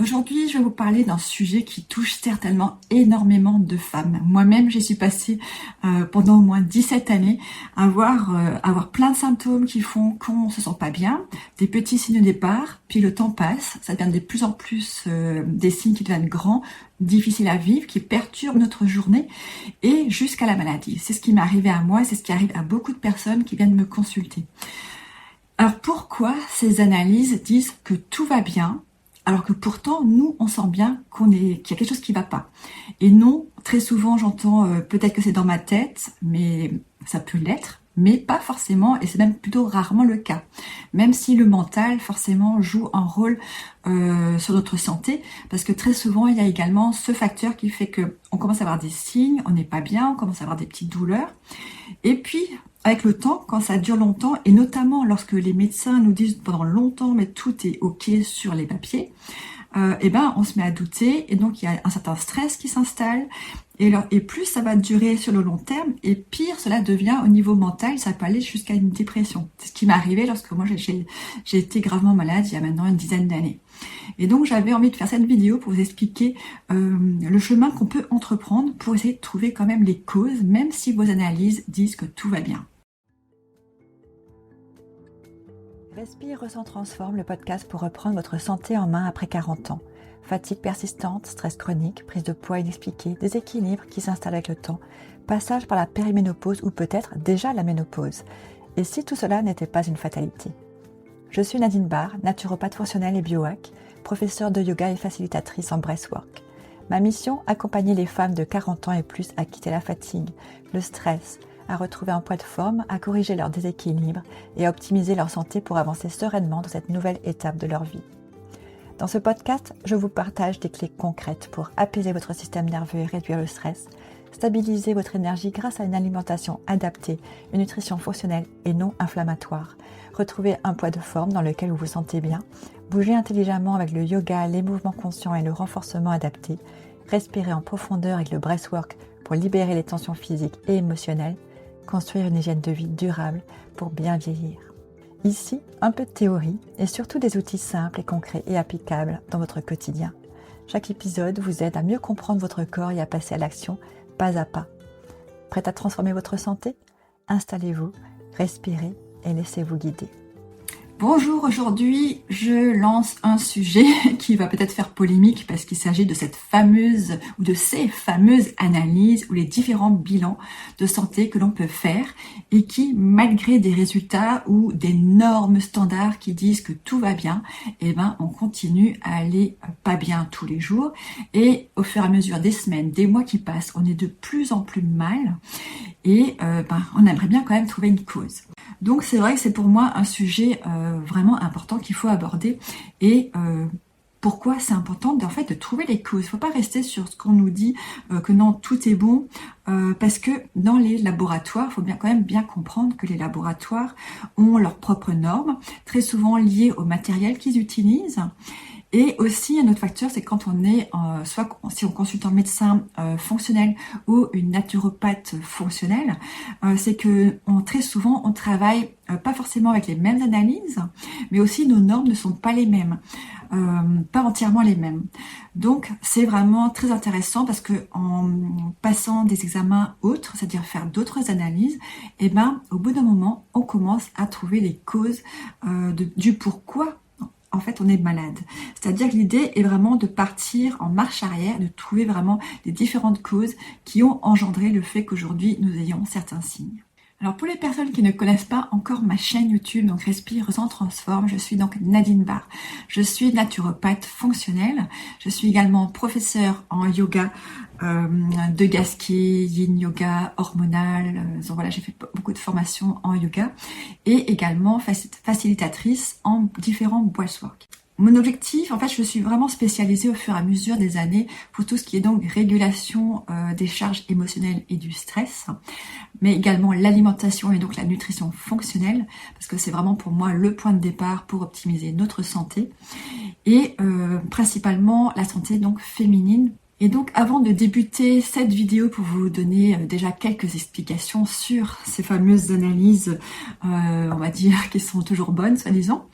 Aujourd'hui, je vais vous parler d'un sujet qui touche certainement énormément de femmes. Moi-même, j'y suis passée pendant au moins 17 années à avoir plein de symptômes qui font qu'on se sent pas bien, des petits signes de départ, puis le temps passe, ça devient de plus en plus des signes qui deviennent grands, difficiles à vivre, qui perturbent notre journée et jusqu'à la maladie. C'est ce qui m'est arrivé à moi, c'est ce qui arrive à beaucoup de personnes qui viennent me consulter. Alors pourquoi ces analyses disent que tout va bien alors que pourtant, nous, on sent bien qu'il y a quelque chose qui ne va pas. Et non, très souvent, j'entends peut-être que c'est dans ma tête, mais ça peut l'être, mais pas forcément, et c'est même plutôt rarement le cas. Même si le mental, forcément, joue un rôle sur notre santé, parce que très souvent, il y a également ce facteur qui fait que on commence à avoir des signes, on n'est pas bien, on commence à avoir des petites douleurs. Et puis, avec le temps, quand ça dure longtemps, et notamment lorsque les médecins nous disent pendant longtemps, mais tout est OK sur les papiers, on se met à douter, et donc il y a un certain stress qui s'installe, et plus ça va durer sur le long terme, et pire cela devient au niveau mental, ça peut aller jusqu'à une dépression. C'est ce qui m'est arrivé lorsque moi j'ai été gravement malade il y a maintenant une dizaine d'années. Et donc j'avais envie de faire cette vidéo pour vous expliquer le chemin qu'on peut entreprendre pour essayer de trouver quand même les causes, même si vos analyses disent que tout va bien. Respire, Ressens, Transforme, le podcast pour reprendre votre santé en main après 40 ans. Fatigue persistante, stress chronique, prise de poids inexpliquée, déséquilibre qui s'installe avec le temps, passage par la périménopause ou peut-être déjà la ménopause. Et si tout cela n'était pas une fatalité? Je suis Nadine Barr, naturopathe fonctionnelle et biohack, professeure de yoga et facilitatrice en breathwork. Ma mission, accompagner les femmes de 40 ans et plus à quitter la fatigue, le stress, à retrouver un poids de forme, à corriger leur déséquilibre et à optimiser leur santé pour avancer sereinement dans cette nouvelle étape de leur vie. Dans ce podcast, je vous partage des clés concrètes pour apaiser votre système nerveux et réduire le stress, stabiliser votre énergie grâce à une alimentation adaptée, une nutrition fonctionnelle et non inflammatoire, retrouver un poids de forme dans lequel vous vous sentez bien, bouger intelligemment avec le yoga, les mouvements conscients et le renforcement adapté, respirer en profondeur avec le breathwork pour libérer les tensions physiques et émotionnelles, construire une hygiène de vie durable pour bien vieillir. Ici, un peu de théorie et surtout des outils simples et concrets et applicables dans votre quotidien. Chaque épisode vous aide à mieux comprendre votre corps et à passer à l'action pas à pas. Prête à transformer votre santé? Installez-vous, respirez et laissez-vous guider. Bonjour, aujourd'hui je lance un sujet qui va peut-être faire polémique parce qu'il s'agit de cette fameuse ou de ces fameuses analyses ou les différents bilans de santé que l'on peut faire et qui, malgré des résultats ou des normes standards qui disent que tout va bien, on continue à aller pas bien tous les jours et au fur et à mesure des semaines, des mois qui passent, on est de plus en plus mal et on aimerait bien quand même trouver une cause. Donc c'est vrai que c'est pour moi un sujet vraiment important qu'il faut aborder et pourquoi c'est important de trouver les causes. Il ne faut pas rester sur ce qu'on nous dit que non, tout est bon parce que dans les laboratoires, il faut quand même bien comprendre que les laboratoires ont leurs propres normes, très souvent liées au matériel qu'ils utilisent. Et aussi, un autre facteur, c'est quand on est, si on consulte un médecin fonctionnel ou une naturopathe fonctionnelle, c'est que très souvent, on travaille pas forcément avec les mêmes analyses, mais aussi nos normes ne sont pas les mêmes, pas entièrement les mêmes. Donc, c'est vraiment très intéressant parce que en passant des examens autres, c'est-à-dire faire d'autres analyses, au bout d'un moment, on commence à trouver les causes du pourquoi en fait on est malade. C'est-à-dire que l'idée est vraiment de partir en marche arrière, de trouver vraiment les différentes causes qui ont engendré le fait qu'aujourd'hui nous ayons certains signes. Alors pour les personnes qui ne connaissent pas encore ma chaîne YouTube, donc Respire, Ressens, Transforme, je suis donc Nadine Barr. Je suis naturopathe fonctionnelle. Je suis également professeure en yoga, de Gaskier, Yin Yoga, hormonal. Donc voilà, j'ai fait beaucoup de formations en yoga et également facilitatrice en différents breathwork. Mon objectif, en fait, je suis vraiment spécialisée au fur et à mesure des années pour tout ce qui est donc régulation des charges émotionnelles et du stress, mais également l'alimentation et donc la nutrition fonctionnelle, parce que c'est vraiment pour moi le point de départ pour optimiser notre santé, et principalement la santé donc féminine Et donc avant de débuter cette vidéo pour vous donner déjà quelques explications sur ces fameuses analyses, on va dire qui sont toujours bonnes soi-disant,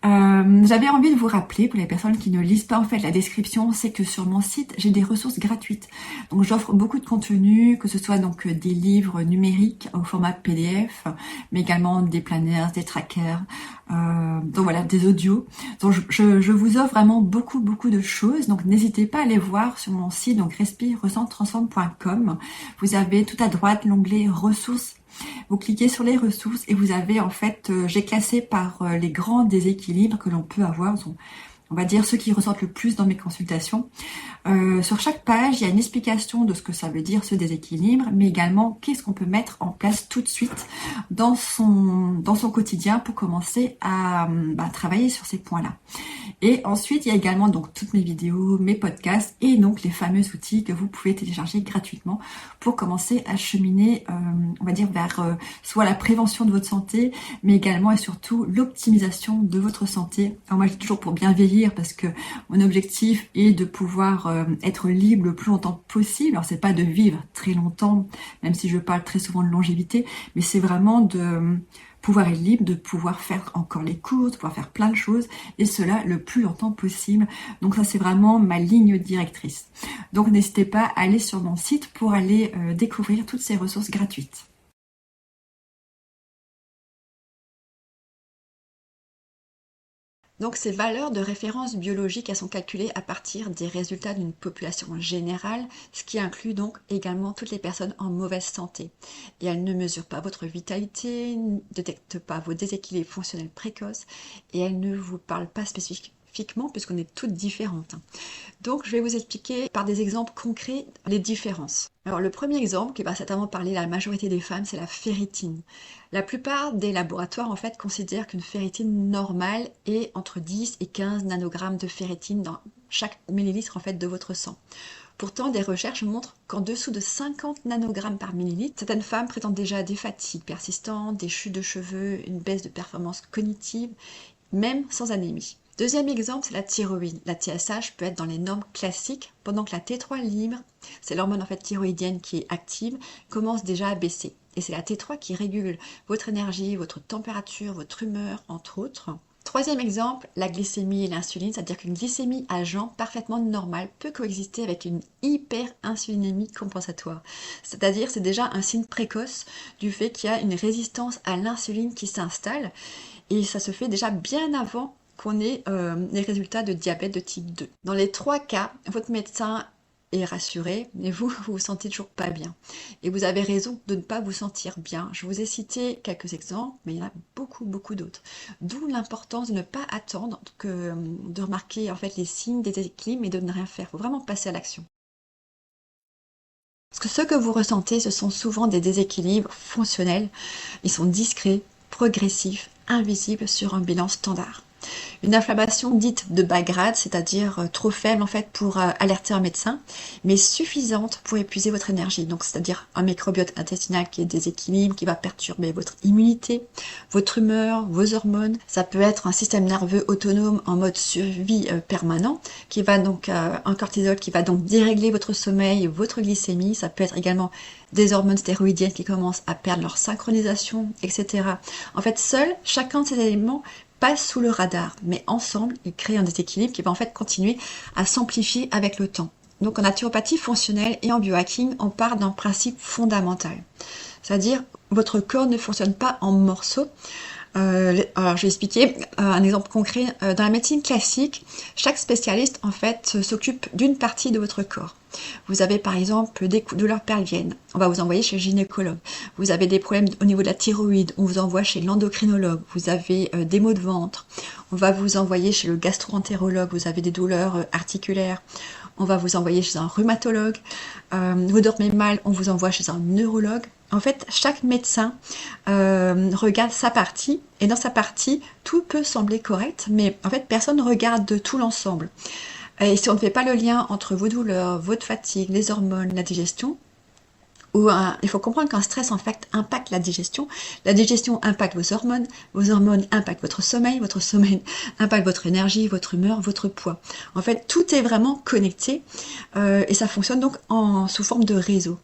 j'avais envie de vous rappeler, pour les personnes qui ne lisent pas en fait la description, c'est que sur mon site j'ai des ressources gratuites. Donc j'offre beaucoup de contenu, que ce soit donc des livres numériques au format PDF, mais également des planners, des trackers, donc voilà, des audios. Donc je vous offre vraiment beaucoup de choses. Donc n'hésitez pas à aller voir sur mon site, donc respire-ressent-transforme.com. Vous avez tout à droite l'onglet ressources. Vous cliquez sur les ressources et vous avez en fait, j'ai classé par les grands déséquilibres que l'on peut avoir, on va dire ceux qui ressortent le plus dans mes consultations. Sur chaque page, il y a une explication de ce que ça veut dire ce déséquilibre, mais également qu'est-ce qu'on peut mettre en place tout de suite dans son quotidien pour commencer à travailler sur ces points-là. Et ensuite, il y a également donc toutes mes vidéos, mes podcasts et donc les fameux outils que vous pouvez télécharger gratuitement pour commencer à cheminer, on va dire, vers soit la prévention de votre santé, mais également et surtout l'optimisation de votre santé. Alors moi, je dis toujours pour bien vieillir parce que mon objectif est de pouvoir être libre le plus longtemps possible. Alors c'est pas de vivre très longtemps, même si je parle très souvent de longévité, mais c'est vraiment de pouvoir être libre, de pouvoir faire encore les courses, de pouvoir faire plein de choses, et cela le plus longtemps possible. Donc ça, c'est vraiment ma ligne directrice. Donc n'hésitez pas à aller sur mon site pour aller découvrir toutes ces ressources gratuites. Donc ces valeurs de référence biologique, elles sont calculées à partir des résultats d'une population générale, ce qui inclut donc également toutes les personnes en mauvaise santé. Et elles ne mesurent pas votre vitalité, ne détectent pas vos déséquilibres fonctionnels précoces, et elles ne vous parlent pas spécifiquement puisqu'on est toutes différentes. Donc je vais vous expliquer par des exemples concrets les différences. Alors le premier exemple qui va certainement parler à la majorité des femmes, c'est la ferritine. La plupart des laboratoires en fait considèrent qu'une ferritine normale est entre 10 et 15 nanogrammes de ferritine dans chaque millilitre en fait de votre sang. Pourtant, des recherches montrent qu'en dessous de 50 nanogrammes par millilitre, certaines femmes présentent déjà des fatigues persistantes, des chutes de cheveux, une baisse de performance cognitive, même sans anémie. Deuxième exemple, c'est la thyroïde. La TSH peut être dans les normes classiques, pendant que la T3 libre, c'est l'hormone en fait thyroïdienne qui est active, commence déjà à baisser. Et c'est la T3 qui régule votre énergie, votre température, votre humeur, entre autres. Troisième exemple, la glycémie et l'insuline, c'est-à-dire qu'une glycémie à jeun parfaitement normale peut coexister avec une hyperinsulinémie compensatoire. C'est-à-dire c'est déjà un signe précoce du fait qu'il y a une résistance à l'insuline qui s'installe, et ça se fait déjà bien avant qu'on ait les résultats de diabète de type 2. Dans les trois cas, votre médecin est rassuré, mais vous vous sentez toujours pas bien. Et vous avez raison de ne pas vous sentir bien. Je vous ai cité quelques exemples, mais il y en a beaucoup d'autres. D'où l'importance de ne pas attendre de remarquer en fait les signes des déséquilibres et de ne rien faire. Il faut vraiment passer à l'action. Parce que ce que vous ressentez, ce sont souvent des déséquilibres fonctionnels. Ils sont discrets, progressifs, invisibles sur un bilan standard. Une inflammation dite de bas grade, c'est-à-dire trop faible en fait pour alerter un médecin, mais suffisante pour épuiser votre énergie. Donc c'est-à-dire un microbiote intestinal qui est déséquilibré, qui va perturber votre immunité, votre humeur, vos hormones. Ça peut être un système nerveux autonome en mode survie permanent, qui va donc un cortisol qui va donc dérégler votre sommeil, votre glycémie. Ça peut être également des hormones stéroïdiennes qui commencent à perdre leur synchronisation, etc. En fait, chacun de ces éléments passe sous le radar, mais ensemble, ils créent un déséquilibre qui va en fait continuer à s'amplifier avec le temps. Donc en naturopathie fonctionnelle et en biohacking, on part d'un principe fondamental. C'est-à-dire, votre corps ne fonctionne pas en morceaux. Alors je vais expliquer un exemple concret. Dans la médecine classique, chaque spécialiste en fait s'occupe d'une partie de votre corps. Vous avez par exemple des douleurs pelviennes, on va vous envoyer chez le gynécologue. Vous avez des problèmes au niveau de la thyroïde, on vous envoie chez l'endocrinologue. Vous avez des maux de ventre, on va vous envoyer chez le gastro-entérologue. Vous avez des douleurs articulaires, on va vous envoyer chez un rhumatologue. Vous dormez mal, on vous envoie chez un neurologue. En fait, chaque médecin regarde sa partie, et dans sa partie, tout peut sembler correct, mais en fait, personne ne regarde tout l'ensemble. Et si on ne fait pas le lien entre vos douleurs, votre fatigue, les hormones, la digestion, il faut comprendre qu'un stress en fait impacte la digestion impacte vos hormones impactent votre sommeil impacte votre énergie, votre humeur, votre poids. En fait, tout est vraiment connecté et ça fonctionne donc sous forme de réseau.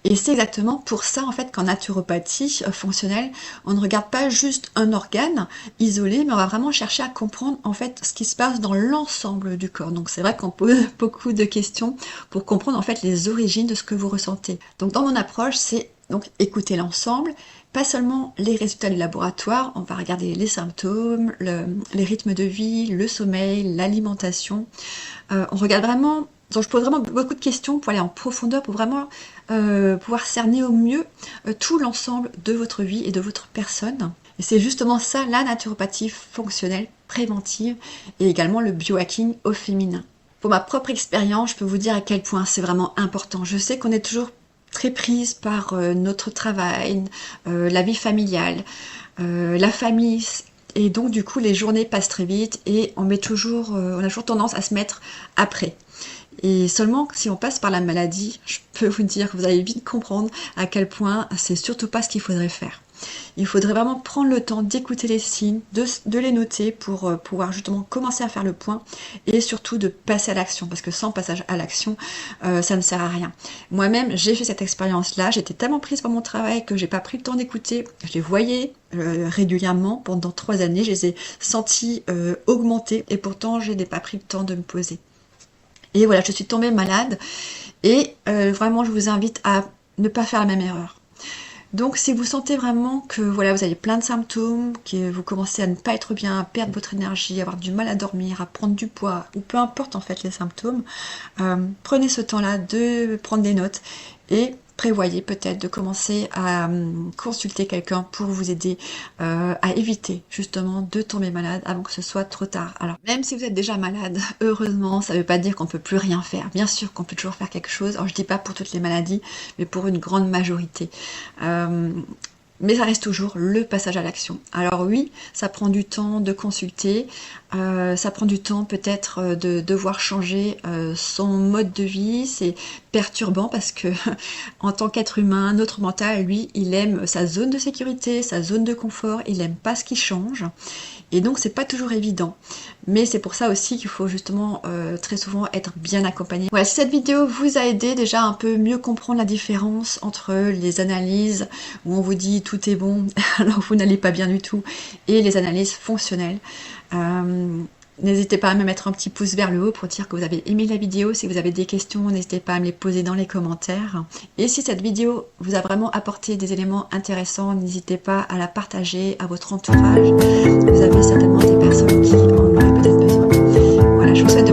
Et c'est exactement pour ça en fait qu'en naturopathie fonctionnelle, on ne regarde pas juste un organe isolé, mais on va vraiment chercher à comprendre en fait ce qui se passe dans l'ensemble du corps. Donc c'est vrai qu'on pose beaucoup de questions pour comprendre en fait les origines de ce que vous ressentez. Donc dans mon approche, c'est donc écouter l'ensemble, pas seulement les résultats du laboratoire, on va regarder les symptômes, les rythmes de vie, le sommeil, l'alimentation. On regarde vraiment, donc je pose vraiment beaucoup de questions pour aller en profondeur, pour vraiment pouvoir cerner au mieux tout l'ensemble de votre vie et de votre personne. Et c'est justement ça, la naturopathie fonctionnelle, préventive, et également le biohacking au féminin. Pour ma propre expérience, je peux vous dire à quel point c'est vraiment important. Je sais qu'on est toujours très prise par notre travail, la vie familiale, la famille, et donc du coup les journées passent très vite et on a toujours tendance à se mettre après. Et seulement si on passe par la maladie, je peux vous dire que vous allez vite comprendre à quel point c'est surtout pas ce qu'il faudrait faire. Il faudrait vraiment prendre le temps d'écouter les signes, de les noter pour pouvoir justement commencer à faire le point et surtout de passer à l'action, parce que sans passage à l'action, ça ne sert à rien. Moi-même, j'ai fait cette expérience-là, j'étais tellement prise par mon travail que j'ai pas pris le temps d'écouter. Je les voyais régulièrement pendant 3 années, je les ai sentis augmenter et pourtant je n'ai pas pris le temps de me poser. Et voilà, je suis tombée malade et vraiment je vous invite à ne pas faire la même erreur. Donc si vous sentez vraiment que voilà, vous avez plein de symptômes, que vous commencez à ne pas être bien, à perdre votre énergie, à avoir du mal à dormir, à prendre du poids, ou peu importe en fait les symptômes, prenez ce temps-là de prendre des notes et prévoyez peut-être de commencer à consulter quelqu'un pour vous aider à éviter justement de tomber malade avant que ce soit trop tard. Alors même si vous êtes déjà malade, heureusement, ça ne veut pas dire qu'on ne peut plus rien faire. Bien sûr qu'on peut toujours faire quelque chose. Alors je ne dis pas pour toutes les maladies, mais pour une grande majorité. Mais ça reste toujours le passage à l'action. Alors oui, ça prend du temps de consulter, ça prend du temps peut-être de devoir changer son mode de vie, c'est perturbant parce que en tant qu'être humain, notre mental, lui, il aime sa zone de sécurité, sa zone de confort, il aime pas ce qui change. Et donc c'est pas toujours évident, mais c'est pour ça aussi qu'il faut justement très souvent être bien accompagné. Voilà, si cette vidéo vous a aidé déjà un peu mieux comprendre la différence entre les analyses où on vous dit tout est bon alors vous n'allez pas bien du tout et les analyses fonctionnelles. N'hésitez pas à me mettre un petit pouce vers le haut pour dire que vous avez aimé la vidéo. Si vous avez des questions, n'hésitez pas à me les poser dans les commentaires. Et si cette vidéo vous a vraiment apporté des éléments intéressants, n'hésitez pas à la partager à votre entourage. Vous avez certainement des personnes qui en auraient peut-être besoin. Voilà, je vous souhaite